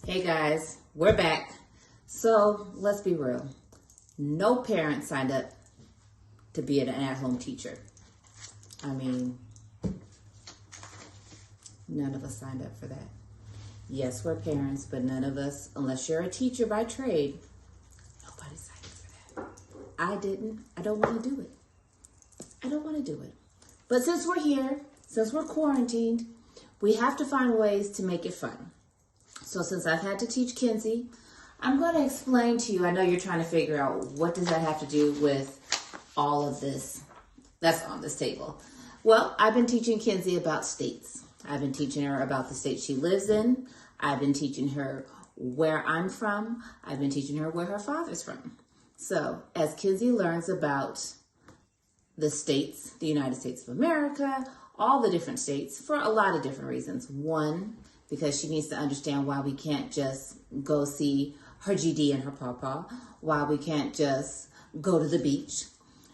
Hey guys, we're back. So let's be real. No parent signed up to be an at-home teacher. I mean, none of us signed up for that. Yes, we're parents, but none of us, unless you're a teacher by trade, nobody signed up for that. I didn't. I don't want to do it. I don't want to do it. But since we're here, since we're quarantined, we have to find ways to make it fun. So since I've had to teach Kinsey, I'm going to explain to you, I know you're trying to figure out what does that have to do with all of this that's on this table. Well, I've been teaching Kinsey about states. I've been teaching her about the state she lives in. I've been teaching her where I'm from. I've been teaching her where her father's from. So as Kinsey learns about the states, the United States of America, all the different states for a lot of different reasons. One, because she needs to understand why we can't just go see her GD and her pawpaw, why we can't just go to the beach.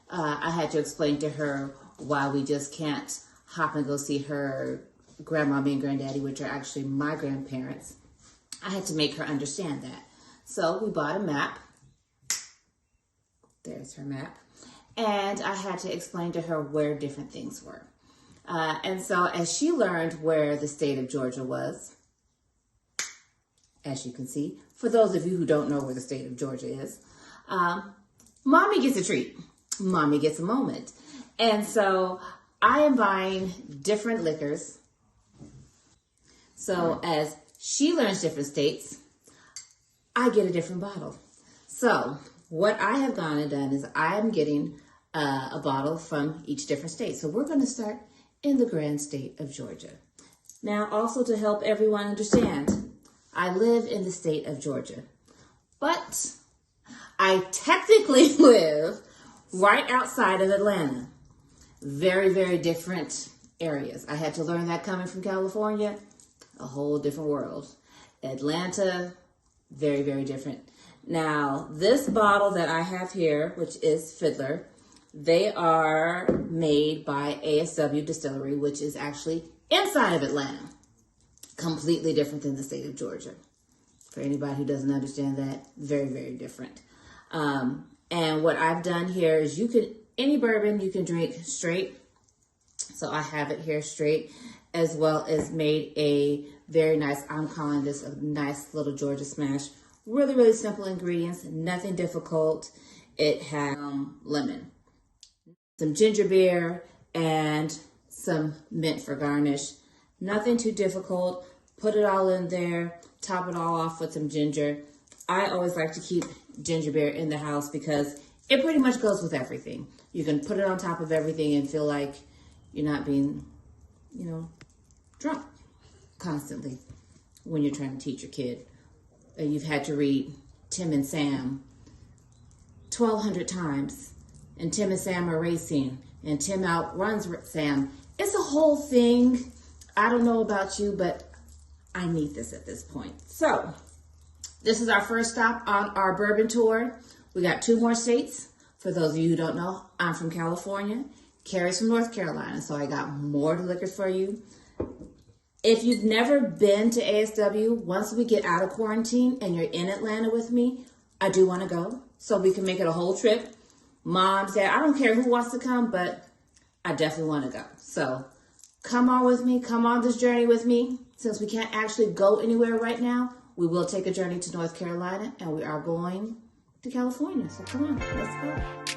I had to explain to her why we just can't hop and go see her grandmommy and granddaddy, which are actually my grandparents. I had to make her understand that. So we bought a map. There's her map. And I had to explain to her where different things were. And so as she learned where the state of Georgia was, as you can see, for those of you who don't know where the state of Georgia is, mommy gets a treat. Mommy gets a moment. And so I am buying different liquors. So as she learns different states, I get a different bottle. So what I have gone and done is I am getting a bottle from each different state. So we're going to start in the grand state of Georgia. Now, also to help everyone understand, I live in the state of Georgia, but I technically live right outside of Atlanta. Very, very different areas. I had to learn that coming from California, a whole different world. Atlanta, very, very different. Now, this bottle that I have here, which is Fiddler, they are made by ASW Distillery, which is actually inside of Atlanta. Completely different than the state of Georgia. For anybody who doesn't understand that, very, very different. And what I've done here is any bourbon you can drink straight. So I have it here straight, as well as made a very nice, I'm calling this a nice little Georgia smash. Really, really simple ingredients, nothing difficult. It has lemon, some ginger beer, and some mint for garnish. Nothing too difficult. Put it all in there, top it all off with some ginger. I always like to keep ginger beer in the house because it pretty much goes with everything. You can put it on top of everything and feel like you're not being, drunk constantly when you're trying to teach your kid. You've had to read Tim and Sam 1,200 times, and Tim and Sam are racing, and Tim outruns Sam. It's a whole thing. I don't know about you, but I need this at this point. So this is our first stop on our bourbon tour. We got 2 more states. For those of you who don't know, I'm from California. Carrie's from North Carolina, so I got more liquors for you. If you've never been to ASW, once we get out of quarantine and you're in Atlanta with me, I do want to go so we can make it a whole trip. Mom, Dad, I don't care who wants to come, but I definitely want to go. So come on with me. Come on this journey with me. Since we can't actually go anywhere right now, we will take a journey to North Carolina, and we are going to California. So come on, let's go.